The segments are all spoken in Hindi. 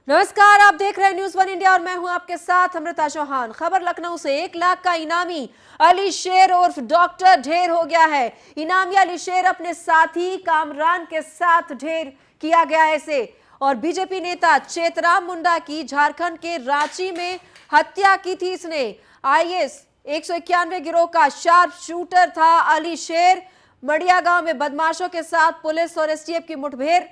नमस्कार, आप देख रहे हैं न्यूज़ वन इंडिया और मैं हूं आपके साथ अमृता चौहान। खबर लखनऊ से 1 लाख का इनामी अली शेर उर्फ डॉक्टर ढेर हो गया है। इनामी अली शेर अपने साथी कामरान के साथ ढेर किया गया है इसे। और बीजेपी नेता चेतराम मुंडा की झारखंड के रांची में हत्या की थी इसने। आईएस 191 गिरोह का शार्प शूटर था अली शेर। मडिया गांव में बदमाशों के साथ पुलिस और एसटीएफ की मुठभेड़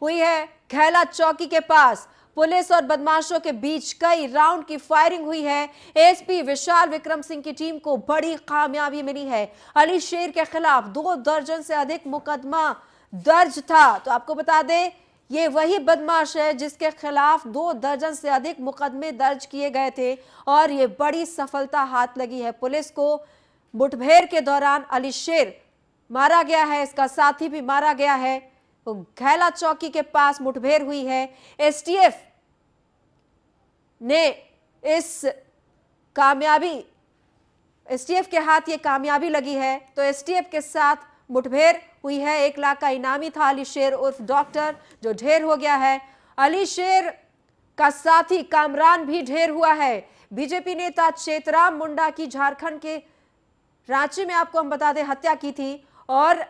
हुई है। घैला चौकी के पास पुलिस और बदमाशों के बीच कई राउंड की फायरिंग हुई है। एसपी विशाल विक्रम सिंह की टीम को बड़ी कामयाबी मिली है। अली शेर के खिलाफ 2 दर्जन से अधिक मुकदमा दर्ज था। तो आपको बता दें, ये वही बदमाश है जिसके खिलाफ 2 दर्जन से अधिक मुकदमे दर्ज किए गए थे और ये बड़ी सफलता हाथ लगी है पुलिस को। मुठभेड़ के दौरान अली शेर मारा गया है, इसका साथी भी मारा गया है। तो घैला चौकी के पास मुठभेड़ हुई है। एसटीएफ ने एसटीएफ के हाथ ये कामयाबी लगी है। तो एसटीएफ के साथ मुठभेड़ हुई है। 1 लाख का इनामी था अली शेर उर्फ डॉक्टर, जो ढेर हो गया है। अली शेर का साथी कामरान भी ढेर हुआ है। बीजेपी नेता चेतराम मुंडा की झारखंड के रांची में, आपको हम बता दें, हत्या की थी और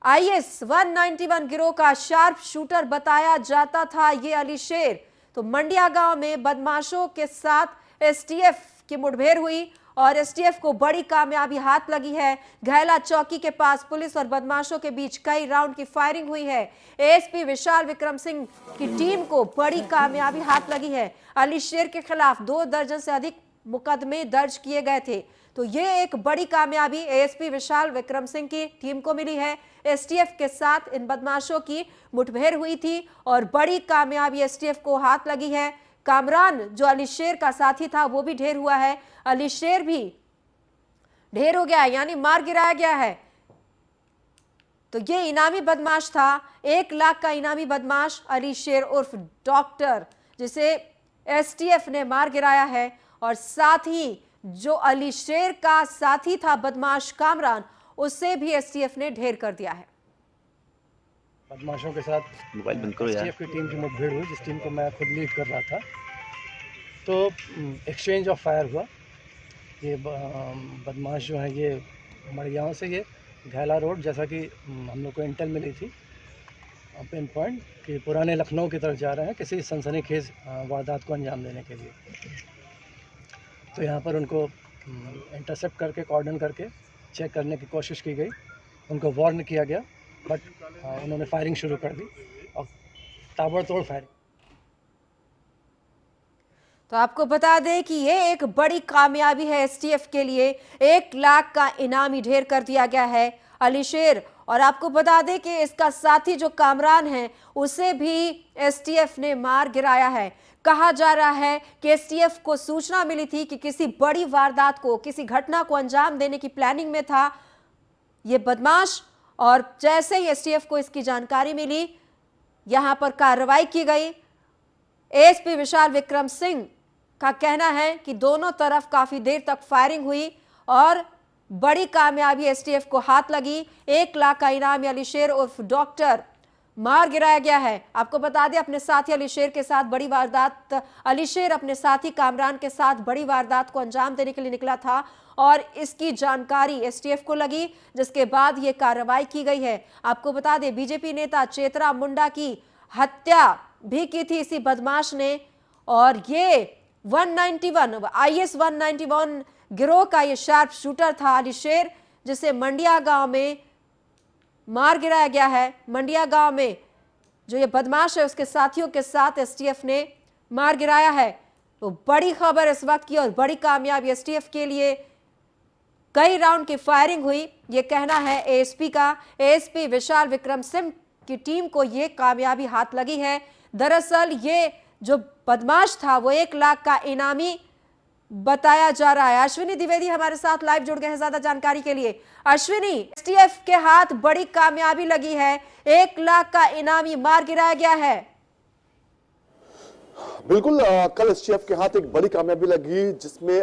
आईएस 191 गिरोह का शार्प शूटर बताया जाता था ये अली शेर। तो मंडिया गांव में बदमाशों के साथ एसटीएफ की मुठभेड़ हुई और एसटीएफ को बड़ी कामयाबी हाथ लगी है। घैला चौकी के पास पुलिस और बदमाशों के बीच कई राउंड की फायरिंग हुई है। एसपी विशाल विक्रम सिंह की टीम को बड़ी कामयाबी हाथ लगी है। अली शेर के खिलाफ 2 दर्जन से अधिक मुकदमे दर्ज किए गए थे। तो ये एक बड़ी कामयाबी एएसपी विशाल विक्रम सिंह की टीम को मिली है। एसटीएफ के साथ इन बदमाशों की मुठभेड़ हुई थी और बड़ी कामयाबी एसटीएफ को हाथ लगी है। कामरान, जो अली शेर का साथी था, वो भी ढेर हुआ है। अली शेर भी ढेर हो गया है, यानी मार गिराया गया है। तो ये इनामी बदमाश था, 1 लाख का इनामी बदमाश अली शेर उर्फ डॉक्टर, जिसे एसटीएफ ने मार गिराया है। और साथ ही जो अली शेर का साथी था बदमाश कामरान, उसे भी एसटीएफ ने ढेर कर दिया है। बदमाशों के साथ मोबाइल बंद करो यार। एसटीएफ की टीम की मुठभेड़ हुई, जिस टीम को मैं खुद लीड कर रहा था। तो एक्सचेंज ऑफ फायर हुआ। ये बदमाश जो है ये मड़ियाओं से, ये घैला रोड, जैसा कि हम लोग को इंटेल मिली थी पिन पॉइंट, कि पुराने लखनऊ की तरफ जा रहे हैं किसी सनसनीखेज वारदात को अंजाम देने के लिए। तो यहाँ पर उनको इंटरसेप्ट करके, कॉर्डन करके चेक करने की कोशिश की गई। उनको वार्न किया गया, बट उन्होंने फायरिंग शुरू कर दी और ताबड़तोड़ फायरिंग। तो आपको बता दें कि ये एक बड़ी कामयाबी है एसटीएफ के लिए। 1 लाख का इनामी ढेर कर दिया गया है अली शेर। और आपको बता दें कि इसका साथी जो कामरान है, उसे भी एसटीएफ ने मार गिराया है। कहा जा रहा है कि एसटीएफ को सूचना मिली थी कि किसी बड़ी वारदात को, किसी घटना को अंजाम देने की प्लानिंग में था ये बदमाश। और जैसे ही एसटीएफ को इसकी जानकारी मिली, यहां पर कार्रवाई की गई। एसपी विशाल विक्रम सिंह का कहना है कि दोनों तरफ काफी देर तक फायरिंग हुई और बड़ी कामयाबी एसटीएफ को हाथ लगी। 1 लाख का इनामी अली शेर उर्फ डॉक्टर मार गिराया गया है। आपको बता दें, अपने साथी अली शेर के साथ बड़ी वारदात, अली शेर अपने साथी कामरान के साथ बड़ी वारदात को अंजाम देने के लिए निकला था और इसकी जानकारी एसटीएफ को लगी, जिसके बाद ये कार्रवाई की गई है। आपको बता दें, बीजेपी नेता चेतराम मुंडा की हत्या भी की थी इसी बदमाश ने। और ये 191 आईएस 191 गिरोह का ये शार्प शूटर था अली शेर, जिसे मंडिया गांव में मार गिराया गया है। मंडिया गांव में जो ये बदमाश है, उसके साथियों के साथ एसटीएफ ने मार गिराया है। तो बड़ी खबर इस वक्त की और बड़ी कामयाबी एसटीएफ के लिए। कई राउंड की फायरिंग हुई, ये कहना है एएसपी का। एएसपी विशाल विक्रम सिंह की टीम को ये कामयाबी हाथ लगी है। दरअसल ये जो बदमाश था वो 1 लाख का इनामी बताया जा रहा है। अश्विनी द्विवेदी हमारे साथ लाइव जुड़ गए हैं ज्यादा जानकारी के लिए। अश्विनी, एसटीएफ के हाथ बड़ी कामयाबी लगी है, 1 लाख का इनामी मार गिराया गया है। बिल्कुल कल एसटीएफ के हाथ एक बड़ी कामयाबी लगी जिसमें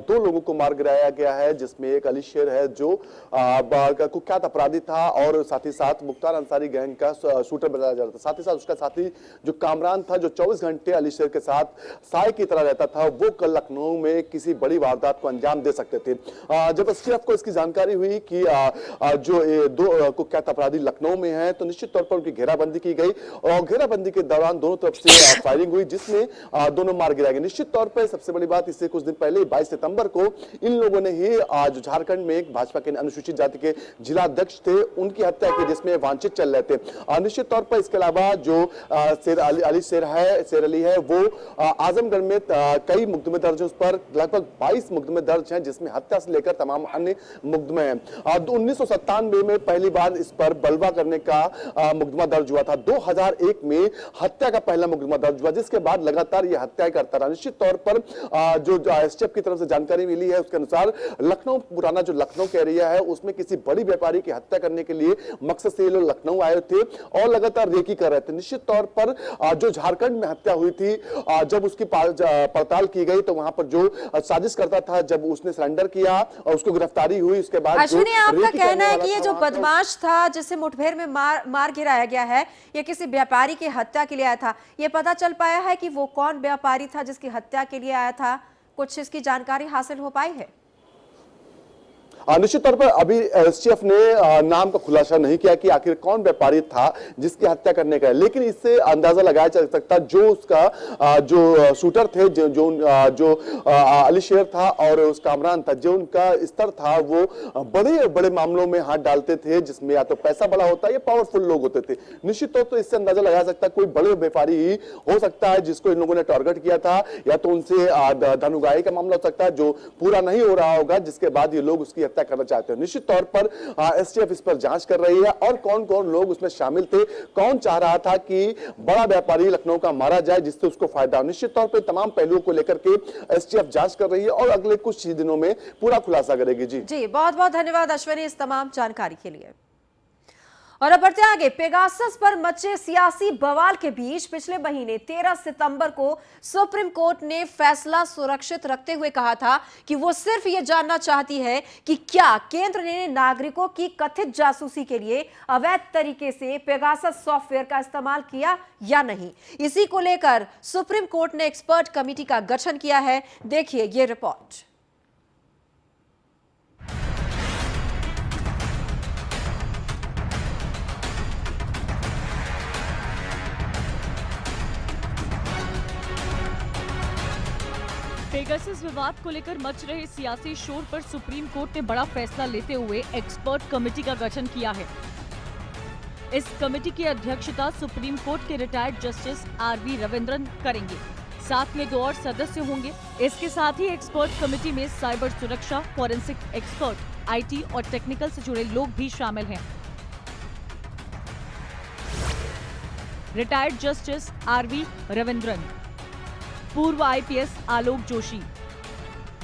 दो लोगों को मार गिराया गया है, जिसमें एक अली शेर है जो कुख्यात अपराधी था और साथ ही साथ मुख्तार अंसारी गैंग का शूटर बताया जा रहा था। साथ ही साथ उसका साथी जो कामरान था जो 24 घंटे अली शेर के साथ साय की तरह रहता था, वो कल लखनऊ में किसी बड़ी वारदात को अंजाम दे सकते थे। जब एसटीएफ को इसकी जानकारी हुई कि जो ये दो कुख्यात अपराधी लखनऊ में हैं, तो निश्चित तौर पर उनकी घेराबंदी की गई और घेराबंदी के दौरान दोनों तरफ से फायरिंग हुई जिसमें दोनों मार गिराए गए। निश्चित तौर पर सबसे बड़ी बात, इससे कुछ दिन पहले 22 सितंबर को इन लोगों ने ही आज झारखंड में एक भाजपा के अनुसूचित जाति के जिला अध्यक्ष थे, उनकी हत्या की, जिसमें वांछित चल रहे थे। निश्चित तौर पर इसके अलावा जो शेर अली है वो आजमगढ़ में कई मुकदमे दर्ज हैं, उस पर लगभग 22 मुकदमे दर्ज हैं, जिसमें हत्या से लेकर तमाम अन्य मुकदमे हैं। 1997 में पहली बार इस पर बलवा करने का मुकदमा दर्ज हुआ था। 2001 में हत्या का पहला मुकदमा दर्ज हुआ, जिसके बाद लगातार यह हत्या करता रहा। निश्चित तौर पर जो एसटीएफ की तरफ से जानकारी मिली है उसके अनुसार लखनऊ, पुराना जो लखनऊ का एरिया है, उसमें किसी बड़ी व्यापारी की हत्या करने के लिए मकसद से ये लोग लखनऊ आए थे और लगातार रेकी कर रहे थे। निश्चित तौर पर जो झारखंड में हत्या हुई थी, जब उसकी पड़ताल की गई तो वहां पर जो साजिश करता था, जब उसने सरेंडर किया और उसको गिरफ्तारी हुई, उसके बाद अश्विनी, आपका कहना है कि ये जो बदमाश था जिसे मुठभेड़ में मार गिराया गया है, ये किसी व्यापारी की हत्या के लिए आया था। ये पता चल पाया है कि वो कौन व्यापारी था जिसकी हत्या के लिए आया था? कुछ इसकी जानकारी हासिल हो पाई है? निश्चित तौर पर अभी एसटीएफ ने नाम का खुलासा नहीं किया कि आखिर कौन व्यापारी था जिसकी हत्या करने का है, लेकिन इससे अंदाजा लगाया जा सकता जो उसका जो शूटर थे, जो अली शेर था और उस कामरान था, जो उनका स्तर था वो बड़े बड़े मामलों में हाथ डालते थे, जिसमें या तो पैसा बड़ा होता है या पावरफुल लोग होते थे। निश्चित तौर पर इससे अंदाजा लगाया सकता कोई बड़े व्यापारी ही हो सकता है जिसको इन लोगों ने टारगेट किया था, या तो उनसे धन उगाही का मामला हो सकता है जो पूरा नहीं हो रहा होगा, जिसके बाद ये लोग उसकी हत्या करना चाहते हैं। निश्चित तौर पर एसटीएफ इस पर जांच कर रही है और कौन कौन लोग उसमें शामिल थे, कौन चाह रहा था कि बड़ा व्यापारी लखनऊ का मारा जाए जिससे उसको फायदा हो। निश्चित तौर पर तमाम पहलुओं को लेकर के एसटीएफ जांच कर रही है और अगले कुछ दिनों में पूरा खुलासा करेगी। जी बहुत बहुत धन्यवाद अश्विनी इस तमाम जानकारी के लिए। और अब बढ़ते आगे, पेगासस पर मचे सियासी बवाल के बीच पिछले महीने 13 सितंबर को सुप्रीम कोर्ट ने फैसला सुरक्षित रखते हुए कहा था कि वो सिर्फ ये जानना चाहती है कि क्या केंद्र ने नागरिकों की कथित जासूसी के लिए अवैध तरीके से पेगासस सॉफ्टवेयर का इस्तेमाल किया या नहीं। इसी को लेकर सुप्रीम कोर्ट ने एक्सपर्ट कमेटी का गठन किया है। देखिए ये रिपोर्ट। पेगासस विवाद को लेकर मच रहे सियासी शोर पर सुप्रीम कोर्ट ने बड़ा फैसला लेते हुए एक्सपर्ट कमेटी का गठन किया है। इस कमेटी की अध्यक्षता सुप्रीम कोर्ट के रिटायर्ड जस्टिस आरवी रविंद्रन करेंगे। साथ में 2 और सदस्य होंगे। इसके साथ ही एक्सपर्ट कमेटी में साइबर सुरक्षा, फॉरेंसिक एक्सपर्ट, आईटी और टेक्निकल से जुड़े लोग भी शामिल हैं। रिटायर्ड जस्टिस आरवी रविंद्रन, पूर्व IPS Alok Joshi,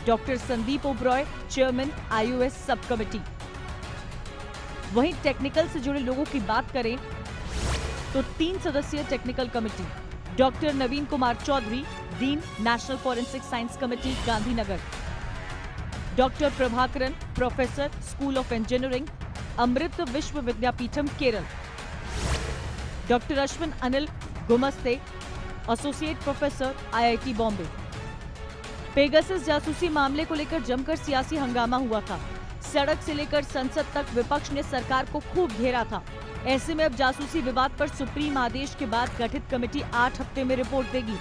doctor Sandeep Oberoi, chairman IOS sub committee. वहीं टेक्निकल से जुड़े लोगों की बात करें तो 3 सदस्यीय technical committee, doctor Naveen Kumar Chaudhary, dean national forensic science committee Gandhinagar, doctor Prabhakaran, professor, school of engineering, Amrita Vishwa Vidyapeetham Kerala, doctor Ashwin Anil Gumaste, associate professor, IIT Bombay. Pegasus जासूसी मामले को लेकर जमकर सियासी हंगामा हुआ था। सड़क से लेकर संसद तक विपक्ष ने सरकार को खूब घेरा था। ऐसे में अब जासूसी विवाद पर सुप्रीम आदेश के बाद गठित कमेटी 8 हफ्ते में रिपोर्ट देगी।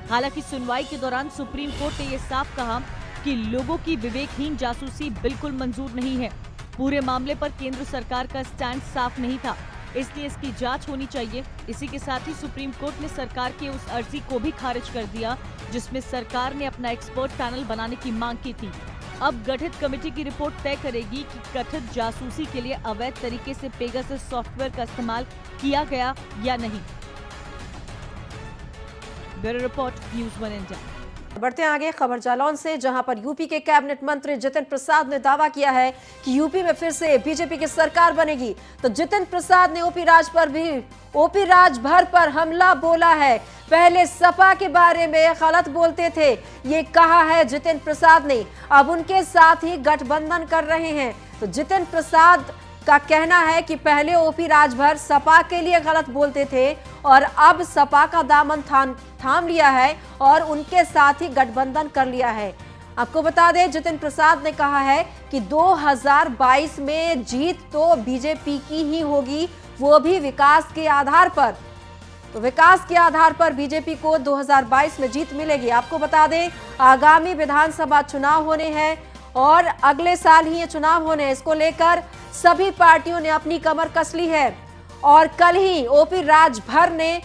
हालांकि सुनवाई के दौरान सुप्रीम कोर्ट ने यह साफ कहा कि लोगों की विवेकहीन जासूसी बिल्कुल मंजूर नहीं है। पूरे मामले पर केंद्र सरकार का स्टैंड साफ नहीं था, इसलिए इसकी जांच होनी चाहिए। इसी के साथ ही सुप्रीम कोर्ट ने सरकार की उस अर्जी को भी खारिज कर दिया जिसमें सरकार ने अपना एक्सपर्ट पैनल बनाने की मांग की थी। अब गठित कमेटी की रिपोर्ट तय करेगी कि कथित जासूसी के लिए अवैध तरीके से पेगासस सॉफ्टवेयर का इस्तेमाल किया गया या नहीं। Bureau report, news 1 India. बढ़ते हैं आगे खबर जालौन से, जहां पर यूपी के कैबिनेट मंत्री जितिन प्रसाद ने दावा किया है कि यूपी में फिर से बीजेपी की सरकार बनेगी। तो जितिन प्रसाद ने ओपी राज पर भी ओपी राजभर पर हमला बोला है। पहले सपा के बारे में गलत बोलते थे, ये कहा है जितिन प्रसाद ने। अब उनके साथ ही गठबंधन कर रहे हैं। तो जितिन प्रसाद का कहना है कि पहले ओपी राजभर सपा के लिए गलत बोलते थे और अब सपा का दामन थाम लिया है और उनके साथ ही गठबंधन कर लिया है। आपको बता दें, जितिन प्रसाद ने कहा है कि 2022 में जीत तो बीजेपी की ही होगी, वो भी विकास के आधार पर। तो विकास के आधार पर बीजेपी को 2022 में जीत मिलेगी। आपको बता दें, आगामी विधानसभा चुनाव होने हैं और अगले साल ही ये चुनाव होने हैं। इसको लेकर सभी पार्टियों ने अपनी कमर कस ली है और कल ही ओपी राजभर ने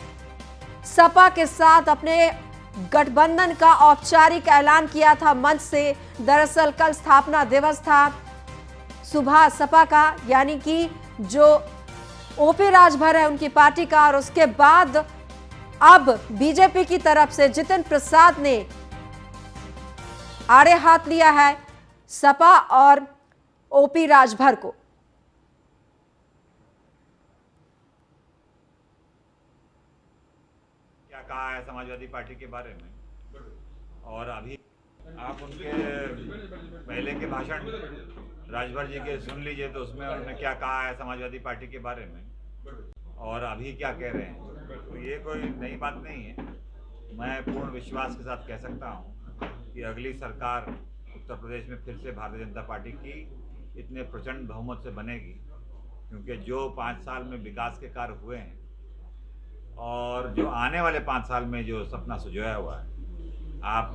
सपा के साथ अपने गठबंधन का औपचारिक ऐलान किया था मंच से। दरअसल कल स्थापना दिवस था सुबह सपा का, यानी कि जो ओपी राजभर है उनकी पार्टी का, और उसके बाद अब बीजेपी की तरफ से जितिन प्रसाद ने आड़े हाथ लिया है सपा और ओपी राजभर को। क्या कहा है समाजवादी पार्टी के बारे में, और अभी आप उनके पहले के भाषण राजभर जी के सुन लीजिए, तो उसमें उन्होंने क्या कहा है समाजवादी पार्टी के बारे में और अभी क्या कह रहे हैं। तो ये कोई नई बात नहीं है। मैं पूर्ण विश्वास के साथ कह सकता हूँ कि अगली सरकार उत्तर प्रदेश में फिर से भारतीय जनता पार्टी की इतने प्रचंड बहुमत से बनेगी, क्योंकि जो 5 साल में विकास के कार्य हुए हैं और जो आने वाले 5 साल में जो सपना सुझाया हुआ है। आप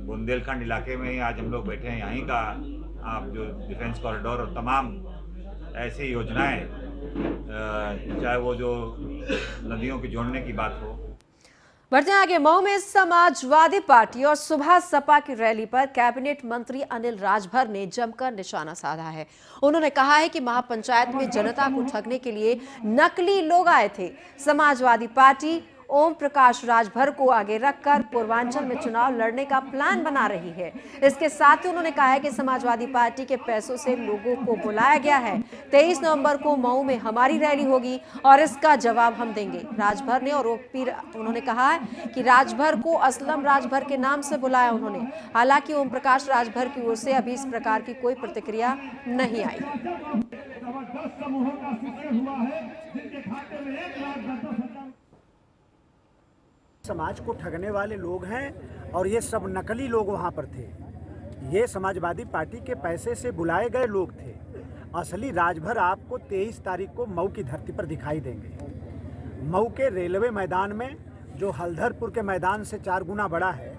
बुंदेलखंड इलाके में ही आज हम लोग बैठे हैं, यहीं का आप जो डिफेंस कॉरिडोर और तमाम ऐसी योजनाएं, चाहे वो जो नदियों की जोड़ने की बात हो। बढ़ते हैं आगे। मऊ में समाजवादी पार्टी और सुबह सपा की रैली पर कैबिनेट मंत्री अनिल राजभर ने जमकर निशाना साधा है। उन्होंने कहा है कि महापंचायत में जनता को ठगने के लिए नकली लोग आए थे। समाजवादी पार्टी ओम प्रकाश राजभर को आगे रखकर पूर्वांचल में चुनाव लड़ने का प्लान बना रही है। इसके साथ ही उन्होंने कहा है कि समाजवादी पार्टी के पैसों से लोगों को बुलाया गया है। 23 नवंबर को मऊ में हमारी रैली होगी और इसका जवाब हम देंगे। राजभर ने और उन्होंने कहा है कि राजभर को असलम राजभर के नाम से बुलाया उन्होंने। हालांकि ओम प्रकाश राजभर की ओर से अभी इस प्रकार की कोई प्रतिक्रिया नहीं आई। समाज को ठगने वाले लोग हैं और ये सब नकली लोग वहाँ पर थे। ये समाजवादी पार्टी के पैसे से बुलाए गए लोग थे। असली राजभर आपको 23 तारीख को मऊ की धरती पर दिखाई देंगे। मऊ के रेलवे मैदान में, जो हल्दरपुर के मैदान से 4 गुना बड़ा है,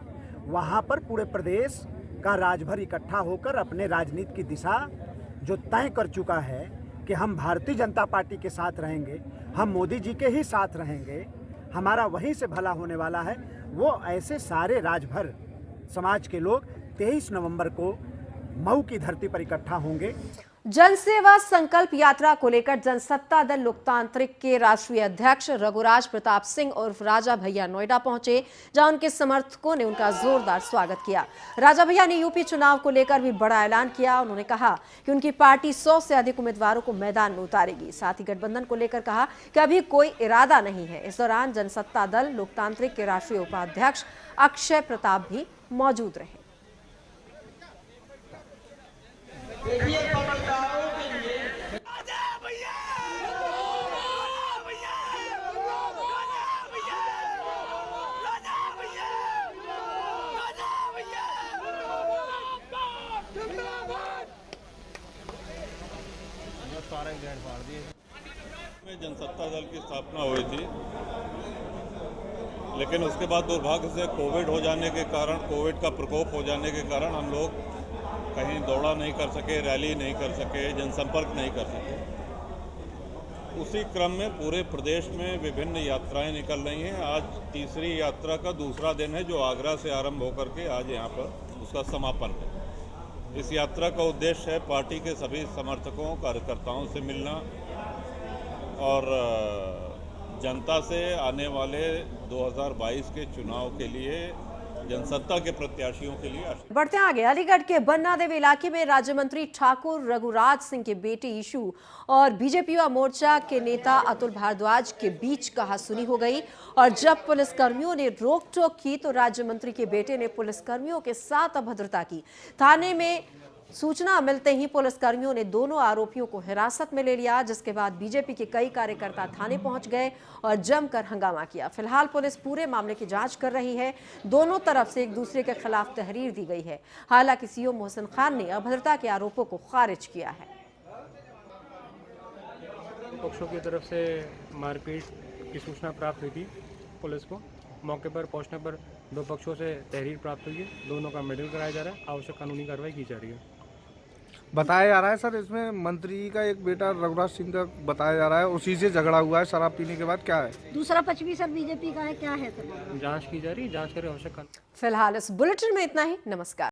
वहाँ पर पूरे प्रदेश का राजभर इकट्ठा होकर अपने राजनीति की दिशा जो तय कर चुका है कि हम भारतीय जनता पार्टी के साथ रहेंगे, हम मोदी जी के ही साथ रहेंगे, हमारा वहीं से भला होने वाला है। वो ऐसे सारे राजभर समाज के लोग 23 नवंबर को मऊ की धरती पर इकट्ठा होंगे। जनसेवा संकल्प यात्रा को लेकर जनसत्ता दल लोकतांत्रिक के राष्ट्रीय अध्यक्ष रघुराज प्रताप सिंह उर्फ राजा भैया नोएडा पहुंचे, जहां उनके समर्थकों ने उनका जोरदार स्वागत किया। राजा भैया ने यूपी चुनाव को लेकर भी बड़ा ऐलान किया। उन्होंने कहा कि उनकी पार्टी 100 से अधिक उम्मीदवारों को मैदान में उतारेगी। साथ ही गठबंधन को लेकर कहा कि अभी कोई इरादा नहीं है। इस दौरान जनसत्ता दल लोकतांत्रिक के राष्ट्रीय उपाध्यक्ष अक्षय प्रताप भी मौजूद रहे। में जनसत्ता दल की स्थापना हुई थी, लेकिन उसके बाद दुर्भाग्य से कोविड हो जाने के कारण, कोविड का प्रकोप हो जाने के कारण हम लोग कहीं दौड़ा नहीं कर सके, रैली नहीं कर सके, जनसंपर्क नहीं कर सके। उसी क्रम में पूरे प्रदेश में विभिन्न यात्राएं निकल रही हैं। आज तीसरी यात्रा का दूसरा दिन है, जो आगरा से आरंभ होकर के आज यहाँ पर उसका समापन है। इस यात्रा का उद्देश्य है पार्टी के सभी समर्थकों, कार्यकर्ताओं से मिलना और जनता से आने वाले 2022 के चुनाव के लिए जनसत्ता के प्रत्याशियों के लिए आशीर्वाद। बढ़ते हैं आगे। अलीगढ़ के बन्ना देवी इलाके में राज्य मंत्री ठाकुर रघुराज सिंह के बेटे ईशु और बीजेपी युवा मोर्चा के नेता अतुल भारद्वाज के बीच कहासुनी हो गई और जब पुलिसकर्मियों ने रोक टोक की तो राज्य मंत्री के बेटे ने पुलिसकर्मियों के साथ अभद्रता की। थाने में सूचना मिलते ही पुलिसकर्मियों ने दोनों आरोपियों को हिरासत में ले लिया, जिसके बाद बीजेपी के कई कार्यकर्ता थाने पहुंच गए और जमकर हंगामा किया। फिलहाल पुलिस पूरे मामले की जांच कर रही है। दोनों तरफ से एक दूसरे के खिलाफ तहरीर दी गई है। हालांकि सीओ मोहसिन खान ने अभद्रता के आरोपों को खारिज किया है। पक्षों की तरफ से मारपीट की सूचना प्राप्त हुई थी पुलिस को। मौके पर पहुंचने पर दो पक्षों से तहरीर प्राप्त हुई है। दोनों का मेडिकल कराया जा रहा है। आवश्यक कानूनी कार्रवाई की जा रही है। बताया जा रहा है सर, इसमें मंत्री का एक बेटा रघुराज सिंह का बताया जा रहा है, उसी से झगड़ा हुआ है शराब पीने के बाद। क्या है दूसरा पक्ष भी सर बीजेपी का है, क्या है सर? जांच की जा रही है, जांच कर आवश्यक कानून। फिलहाल इस बुलेटिन में इतना ही। नमस्कार।